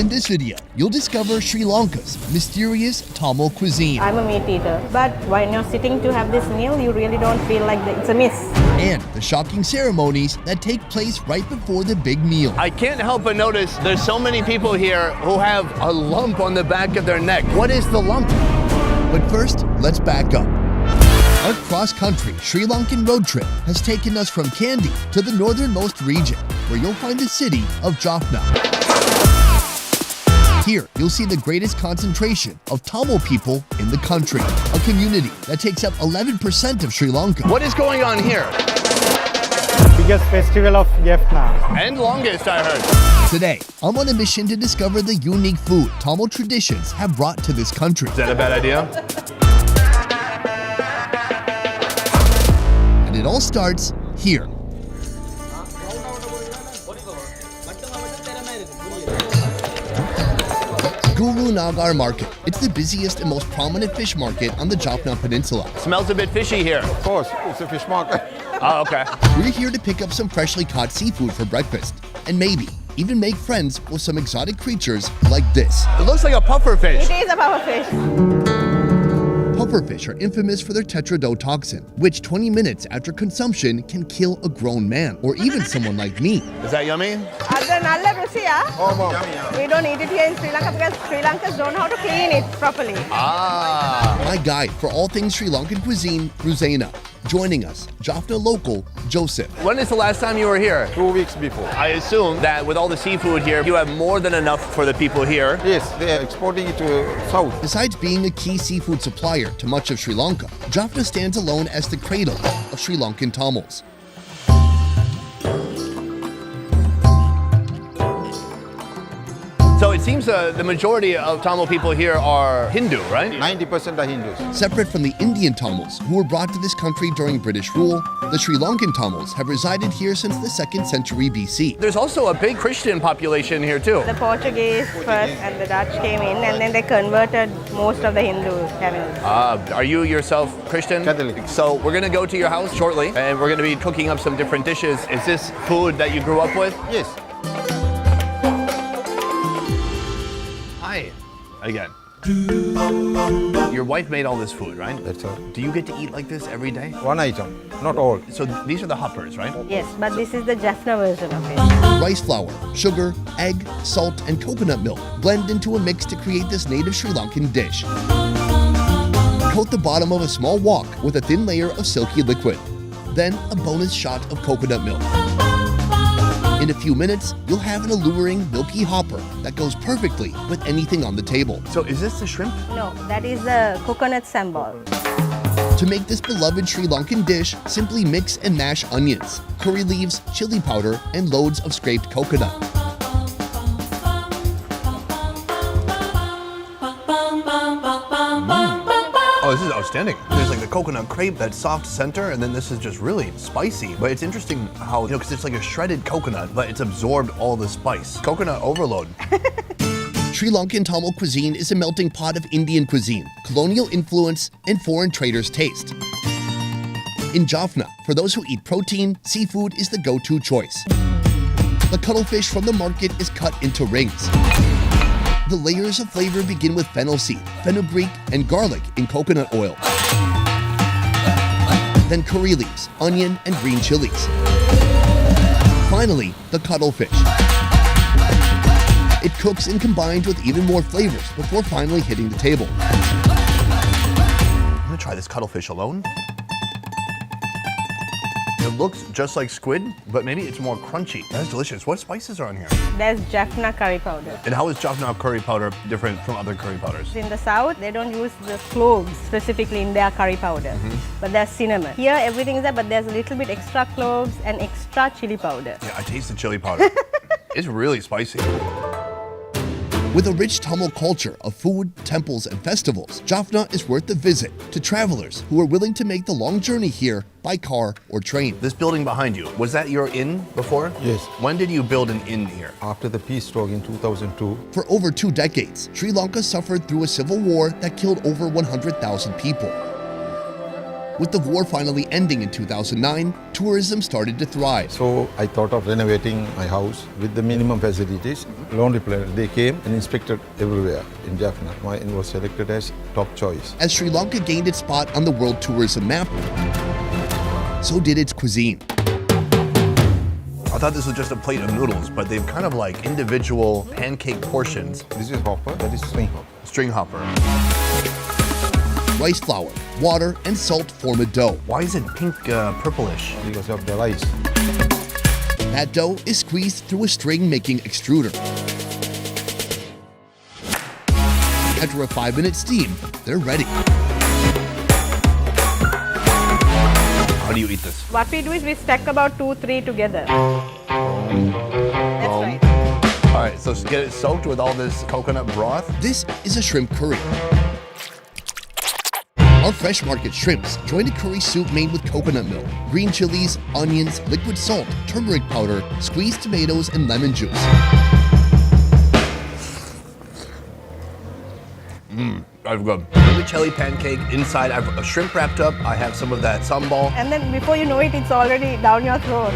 In this video, you'll discover Sri Lanka's mysterious Tamil cuisine I'm a meat eater, but when you're sitting to have this meal, you really don't feel like it's a miss. and the shocking ceremonies that take place right before the big meal. I can't help but notice there's so many people here who have a lump on the back of their neck. What is the lump? But first, let's back up. Our cross-country Sri Lankan road trip has taken us from Kandy to the northernmost region, where you'll find the city of Jaffna. Here, you'll see the greatest concentration of Tamil people in the country, a community that takes up 11% of Sri Lanka. What is going on here? Biggest festival of Jaffna. And longest, I heard. Today, I'm on a mission to discover the unique food Tamil traditions have brought to this country. Is that a bad idea? And it all starts here. Guru Nagar Market. It's the busiest and most prominent fish market on the Jaffna Peninsula. Smells a bit fishy here. Of course, it's a fish market. Oh, okay. We're here to pick up some freshly caught seafood for breakfast, and maybe even make friends with some exotic creatures like this. It looks like a puffer fish. It is a power fish. Pufferfish are infamous for their tetrodotoxin, which 20 minutes after consumption can kill a grown man, or even someone like me. Is that yummy? We don't eat it here in Sri Lanka because Sri Lankans don't know how to clean it properly. Ah. My guide for all things Sri Lankan cuisine, Ruzaina. Joining us, Jaffna local, Joseph. When is the last time you were here? 2 weeks before. I assume that with all the seafood here, you have more than enough for the people here. Yes, they are exporting it to south. Besides being a key seafood supplier to much of Sri Lanka, Jaffna stands alone as the cradle of Sri Lankan Tamils. So it seems the majority of Tamil people here are Hindu, right? 90% are Hindus. Separate from the Indian Tamils, who were brought to this country during British rule, the Sri Lankan Tamils have resided here since the 2nd century BC. There's also a big Christian population here too. The Portuguese first and the Dutch came in and then they converted most of the Hindu families. Are you yourself Christian? Catholic. So we're gonna go to your house shortly and we're gonna be cooking up some different dishes. Is this food that you grew up with? Yes. Hi, again. Your wife made all this food, right? That's all. Do you get to eat like this every day? One item, not all. So these are the hoppers, right? Yes, but this is the Jaffna version of it. Rice flour, sugar, egg, salt, and coconut milk blend into a mix to create this native Sri Lankan dish. Coat the bottom of a small wok with a thin layer of silky liquid. Then a bonus shot of coconut milk. In a few minutes, you'll have an alluring, milky hopper that goes perfectly with anything on the table. So is this the shrimp? No, that is the coconut sambal. To make this beloved Sri Lankan dish, simply mix and mash onions, curry leaves, chili powder, and loads of scraped coconut. Oh, this is outstanding. There's like the coconut crepe, that soft center, and then this is just really spicy. But it's interesting how, because it's like a shredded coconut, but it's absorbed all the spice. Coconut overload. Sri Lankan Tamil cuisine is a melting pot of Indian cuisine, colonial influence, and foreign traders' taste. In Jaffna, for those who eat protein, seafood is the go-to choice. The cuttlefish from the market is cut into rings. The layers of flavor begin with fennel seed, fenugreek, and garlic in coconut oil. Then curry leaves, onion, and green chilies. Finally, the cuttlefish. It cooks and combines with even more flavors before finally hitting the table. I'm gonna try this cuttlefish alone. It looks just like squid, but maybe it's more crunchy. That's delicious. What spices are on here? There's Jaffna curry powder. And how is Jaffna curry powder different from other curry powders? In the south, they don't use the cloves specifically in their curry powder, but there's cinnamon. Here, everything is there, but there's a little bit extra cloves and extra chili powder. Yeah, I taste the chili powder. It's really spicy. With a rich Tamil culture of food, temples, and festivals, Jaffna is worth the visit to travelers who are willing to make the long journey here by car or train. This building behind you, was that your inn before? Yes. When did you build an inn here? After the peace talk in 2002, For over 2 decades, Sri Lanka suffered through a civil war that killed over 100,000 people. With the war finally ending in 2009, tourism started to thrive. So I thought of renovating my house with the minimum facilities. Laundry planer, they came and inspected everywhere in Jaffna. Mine was selected as top choice. As Sri Lanka gained its spot on the world tourism map, so did its cuisine. I thought this was just a plate of noodles, but they've kind of like individual pancake portions. This is hopper, that is string hopper. String hopper. Rice flour, water, and salt form a dough. Why is it pink, purplish? Because of the rice. That dough is squeezed through a string-making extruder. After a 5-minute steam, they're ready. How do you eat this? What we do is we stack about 2-3 together. That's right. All right, so get it soaked with all this coconut broth. This is a shrimp curry. Our fresh market shrimps join a curry soup made with coconut milk, green chilies, onions, liquid salt, turmeric powder, squeezed tomatoes, and lemon juice. I've got vermicelli pancake. Inside, I have a shrimp wrapped up. I have some of that sambal. And then before you know it, it's already down your throat.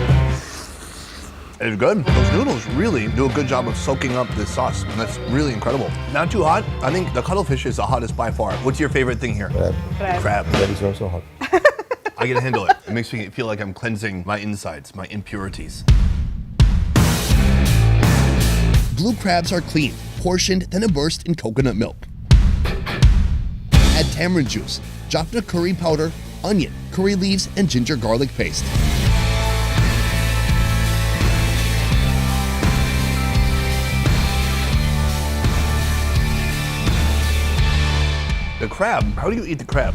It's good. Those noodles really do a good job of soaking up this sauce, and that's really incredible. Not too hot. I think the cuttlefish is the hottest by far. What's your favorite thing here? Crab. Crab. That is also hot. I can handle it. It makes me feel like I'm cleansing my insides, my impurities. Blue crabs are cleaned, portioned, then immersed in coconut milk. Add tamarind juice, Jaffna curry powder, onion, curry leaves, and ginger garlic paste. The crab, how do you eat the crab?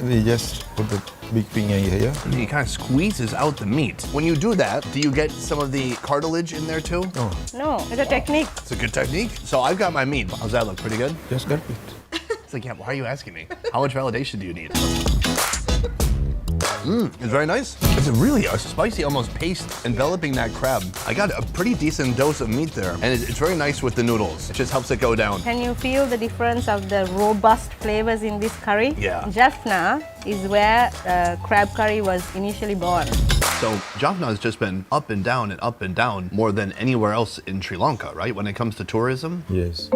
We just put the big finger here. And he kind of squeezes out the meat. When you do that, do you get some of the cartilage in there too? No, No, it's a technique. It's a good technique. So I've got my meat. How's that look? Pretty good? just got it. It's like, yeah, why are you asking me? How much validation do you need? It's very nice. It's really a spicy, almost paste enveloping that crab. I got a pretty decent dose of meat there, and it's very nice with the noodles. It just helps it go down. Can you feel the difference of the robust flavors in this curry? Yeah. Jaffna is where crab curry was initially born. So Jaffna has just been up and down more than anywhere else in Sri Lanka, right? When it comes to tourism. Yes.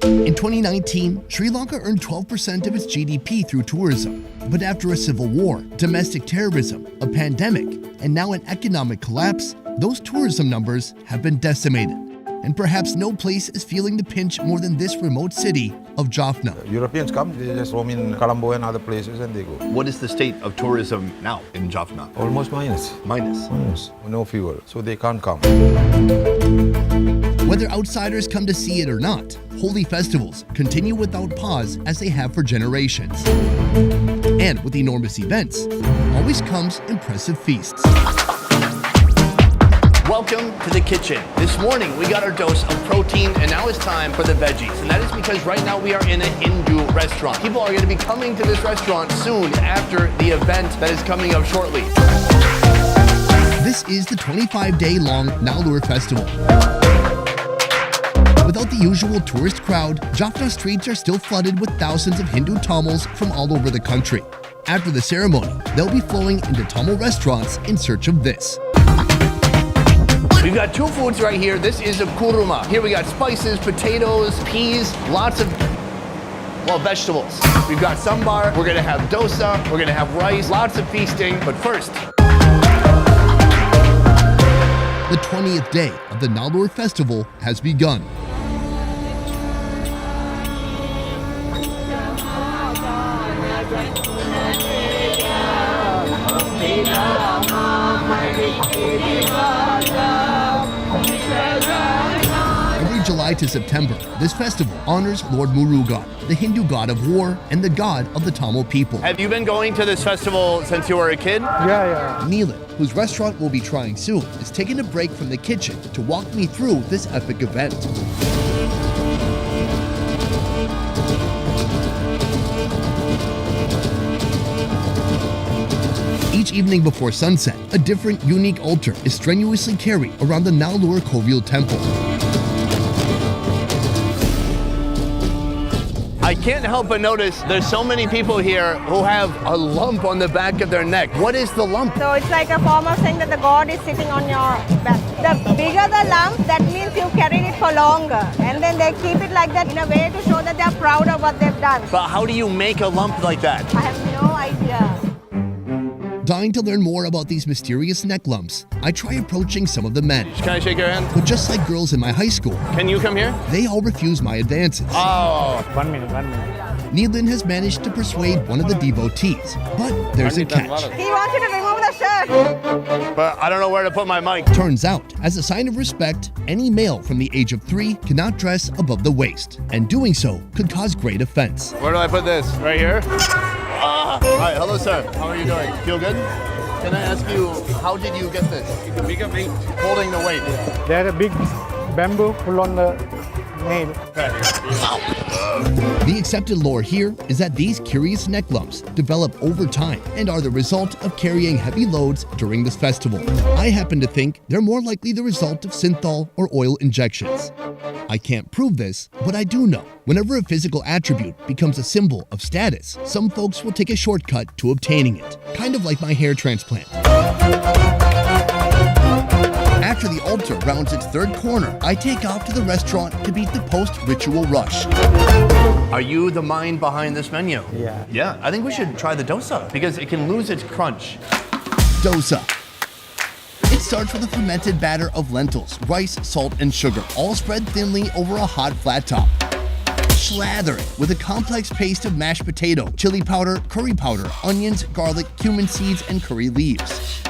In 2019, Sri Lanka earned 12% of its GDP through tourism. But after a civil war, domestic terrorism, a pandemic, and now an economic collapse, those tourism numbers have been decimated. And perhaps no place is feeling the pinch more than this remote city of Jaffna. Europeans come, they just roam in Colombo and other places and they go. What is the state of tourism now in Jaffna? Almost minus. Minus. Minus. No fuel, so they can't come. Whether outsiders come to see it or not, holy festivals continue without pause as they have for generations. And with enormous events, always comes impressive feasts. Welcome to the kitchen. This morning we got our dose of protein and now it's time for the veggies. And that is because right now we are in a Hindu restaurant. People are going to be coming to this restaurant soon after the event that is coming up shortly. This is the 25-day-long Nallur Festival. Without the usual tourist crowd, Jaffna streets are still flooded with thousands of Hindu Tamils from all over the country. After the ceremony, they'll be flowing into Tamil restaurants in search of this. We've got two foods right here. This is a kuruma. Here we got spices, potatoes, peas, lots of, well, vegetables. We've got sambar, we're gonna have dosa, we're gonna have rice, lots of feasting. But first, The 20th day of the Nallur Festival has begun. Every July to September, this festival honors Lord Murugan, the Hindu god of war and the god of the Tamil people. have you been going to this festival since you were a kid? Yeah. Neelan, whose restaurant we'll be trying soon, is taking a break from the kitchen to walk me through this epic event. Each evening before sunset, a different, unique altar is strenuously carried around the Nallur Kovil temple. I can't help but notice there's so many people here who have a lump on the back of their neck. What is the lump? So it's like a form of saying that the god is sitting on your back. The bigger the lump, that means you carried it for longer. And then they keep it like that in a way to show that they're proud of what they've done. But how do you make a lump like that? I have no idea. Dying to learn more about these mysterious neck lumps, I try approaching some of the men. Can I shake your hand? But just like girls in my high school, Can you come here? they all refuse my advances. Oh. 1 minute, 1 minute. Neelan has managed to persuade one of the devotees, but there's a catch. He wants you to remove the shirt. But I don't know where to put my mic. Turns out, as a sign of respect, any male from the age of 3 cannot dress above the waist, and doing so could cause great offense. Where do I put this? Right here? Hi, hello sir. How are you doing? Feel good? Can I ask you, how did you get this? Bigger weight. Holding the weight. They had a big bamboo pull on the nail. The accepted lore here is that these curious neck lumps develop over time and are the result of carrying heavy loads during this festival. I happen to think they're more likely the result of synthol or oil injections. I can't prove this, but I do know whenever a physical attribute becomes a symbol of status, some folks will take a shortcut to obtaining it, kind of like my hair transplant. After the altar rounds its third corner, I take off to the restaurant to beat the post-ritual rush. Are you the mind behind this menu? Yeah. Yeah, I think we should try the dosa because it can lose its crunch. Dosa. It starts with a fermented batter of lentils, rice, salt, and sugar, all spread thinly over a hot flat top. Slather it with a complex paste of mashed potato, chili powder, curry powder, onions, garlic, cumin seeds, and curry leaves.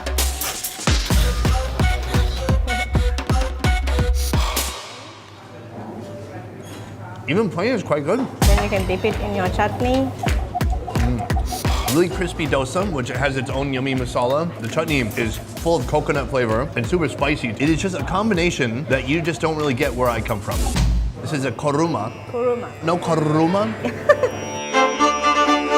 Even plain is quite good. Then you can dip it in your chutney. Really crispy dosa, which has its own yummy masala. The chutney is full of coconut flavor and super spicy. It is just a combination that you just don't really get where I come from. This is a koruma. Kuruma. No koruma?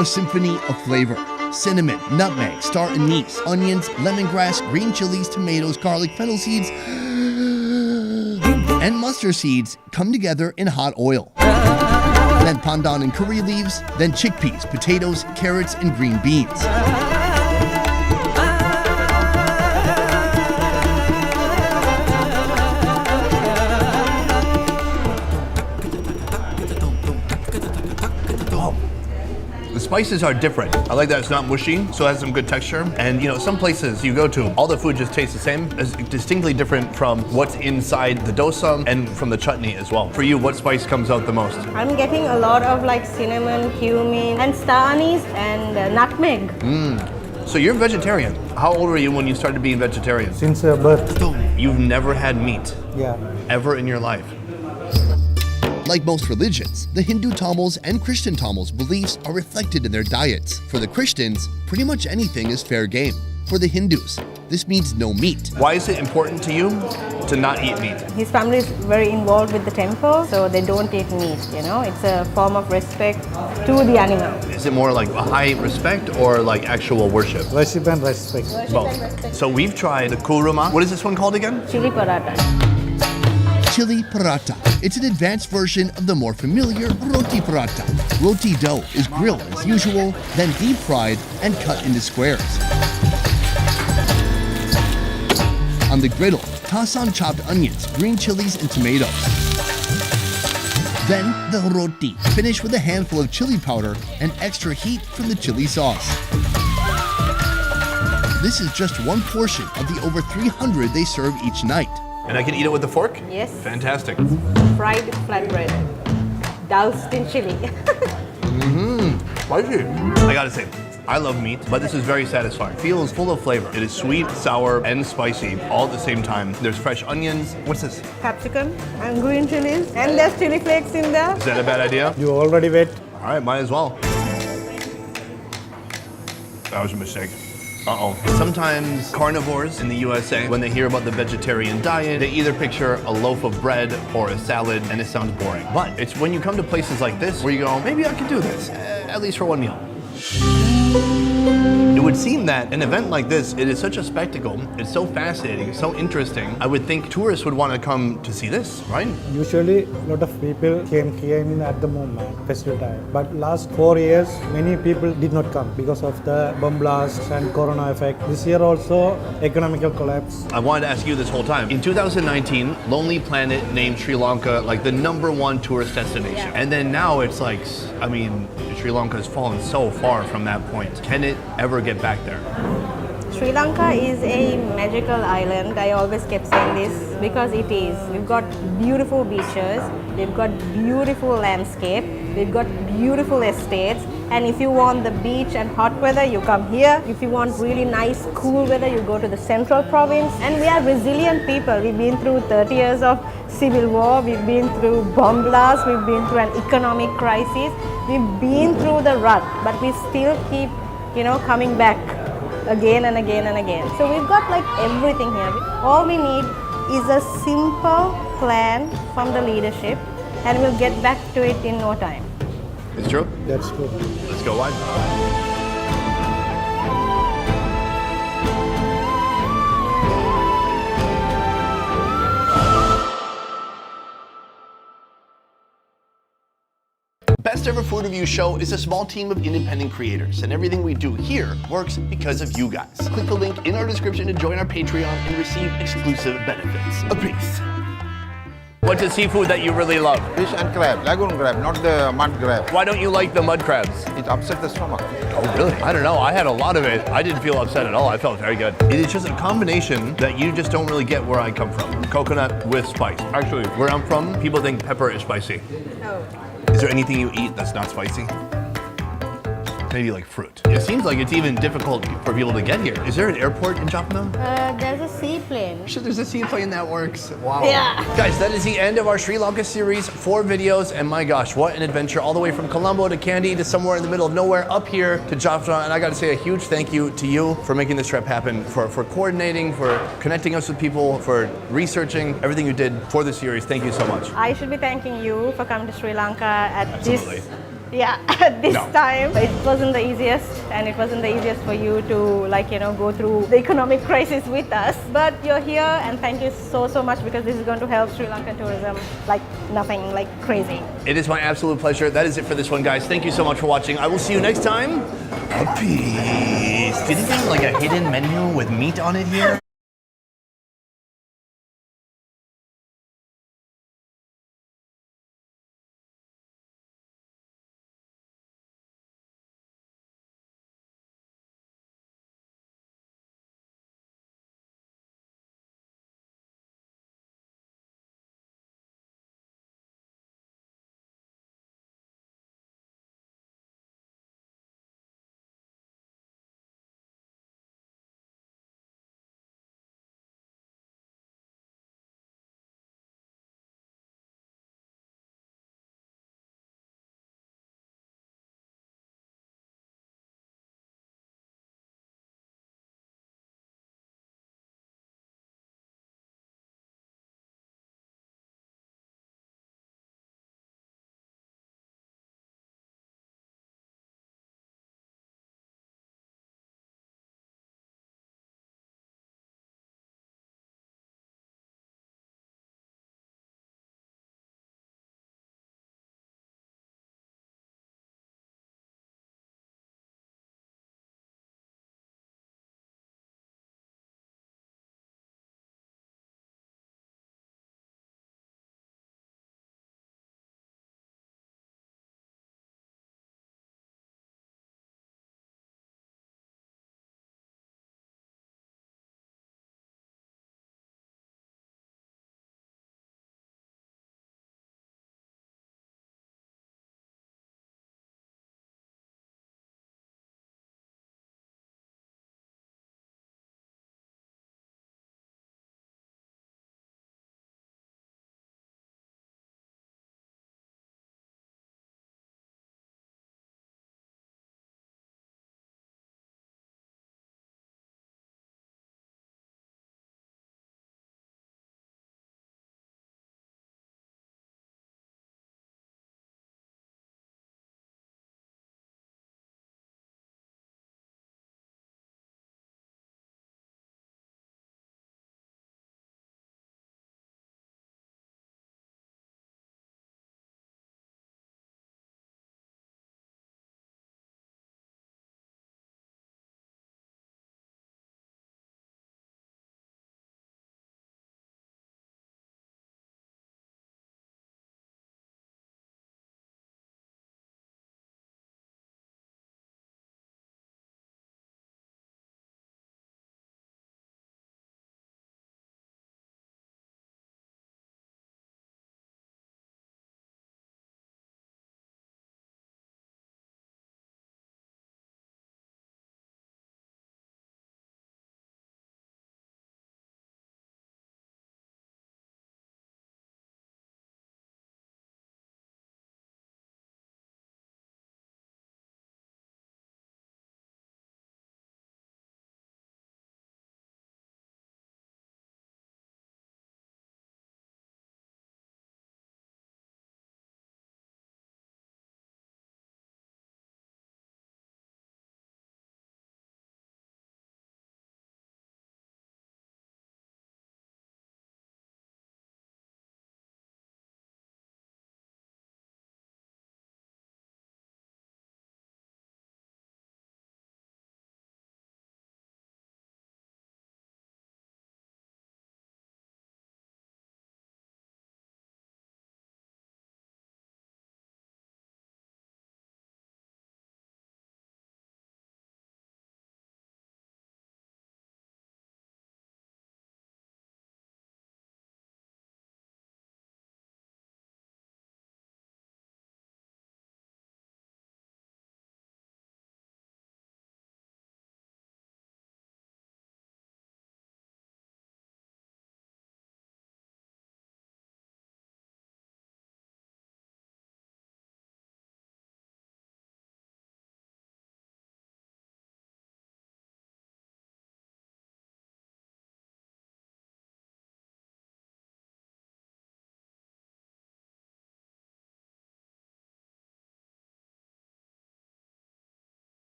A symphony of flavor. Cinnamon, nutmeg, star anise, onions, lemongrass, green chilies, tomatoes, garlic, fennel seeds, and mustard seeds come together in hot oil. Then pandan and curry leaves, then chickpeas, potatoes, carrots, and green beans. The spices are different. I like that it's not mushy, so it has some good texture. And you know, some places you go to, all the food just tastes the same. It's distinctly different from what's inside the dosa and from the chutney as well. For you, what spice comes out the most? I'm getting a lot of like cinnamon, cumin, and star anise and nutmeg. So you're vegetarian. How old were you when you started being vegetarian? Since birth. You've never had meat, Yeah. ever in your life. Like most religions, the Hindu Tamils and Christian Tamils' beliefs are reflected in their diets. For the Christians, pretty much anything is fair game. For the Hindus, this means no meat. Why is it important to you to not eat meat? His family is very involved with the temple, so they don't eat meat, you know. It's a form of respect to the animal. Is it more like a high respect or like actual worship? Worship and respect. Both. So we've tried the kuruma. What is this one called again? Chili paratha. Chili paratha. It's an advanced version of the more familiar roti paratha. Roti dough is grilled as usual, then deep fried and cut into squares. On the griddle, toss on chopped onions, green chilies, and tomatoes. Then the roti, finish with a handful of chili powder and extra heat from the chili sauce. This is just one portion of the over 300 they serve each night. And I can eat it with a fork? Yes. Fantastic. Fried flatbread. Doused in chili. Spicy. I gotta say, I love meat, but this is very satisfying. Feels full of flavor. It is sweet, sour, and spicy all at the same time. There's fresh onions. What's this? Capsicum and green chilies. And there's chili flakes in there. Is that a bad idea? You already wet. All right, might as well. That was a mistake. Uh-oh. Sometimes carnivores in the USA, when they hear about the vegetarian diet, they either picture a loaf of bread or a salad, and it sounds boring. But it's when you come to places like this where you go, maybe I could do this, at least for one meal. It would seem that an event like this, it is such a spectacle, it's so fascinating, so interesting. I would think tourists would want to come to see this, right? Usually, a lot of people came in at the moment, festival time. But last 4 years, many people did not come because of the bomb blasts and corona effect. This year also, economical collapse. I wanted to ask you this whole time. In 2019, Lonely Planet named Sri Lanka like the #1 tourist destination. And then now it's like, I mean, Sri Lanka has fallen so far from that point. Can it ever get back there? Sri Lanka is a magical island. I always kept saying this because it is. We've got beautiful beaches, we've got beautiful landscape, we've got beautiful estates. And if you want the beach and hot weather, you come here. If you want really nice, cool weather, you go to the central province. And we are resilient people. We've been through 30 years of civil war, we've been through bomb blasts, we've been through an economic crisis, we've been through the rut, but we still keep, coming back again and again and again. So we've got like everything here. All we need is a simple plan from the leadership, and we'll get back to it in no time. It's true? That's true. Let's go wide. Best Ever Food Review Show is a small team of independent creators, and everything we do here works because of you guys. Click the link in our description to join our Patreon and receive exclusive benefits. A peace. What's a seafood that you really love? Fish and crab, lagoon crab, not the mud crab. Why don't you like the mud crabs? It upsets the stomach. Oh, really? I don't know. I had a lot of it. I didn't feel upset at all. I felt very good. It is just a combination that you just don't really get where I come from. Coconut with spice. Actually, where I'm from, people think pepper is spicy. Oh. Is there anything you eat that's not spicy? Maybe like fruit. It seems like it's even difficult for people to get here. Is there an airport in Jaffna? There's a seaplane. Sure, there's a seaplane that works. Wow. Yeah. Guys, that is the end of our Sri Lanka series. 4 videos, and my gosh, what an adventure. All the way from Colombo to Kandy to somewhere in the middle of nowhere up here to Jaffna. And I got to say a huge thank you to you for making this trip happen, for coordinating, for connecting us with people, for researching everything you did for the series. Thank you so much. I should be thanking you for coming to Sri Lanka at Absolutely. at this No. time. It wasn't the easiest, and it wasn't the easiest for you to go through the economic crisis with us. But you're here, and thank you so much, because this is going to help Sri Lankan tourism like nothing, like crazy. It is my absolute pleasure. That is it for this one, guys. Thank you so much for watching. I will see you next time. A peace. Do you think there's like a hidden menu with meat on it here?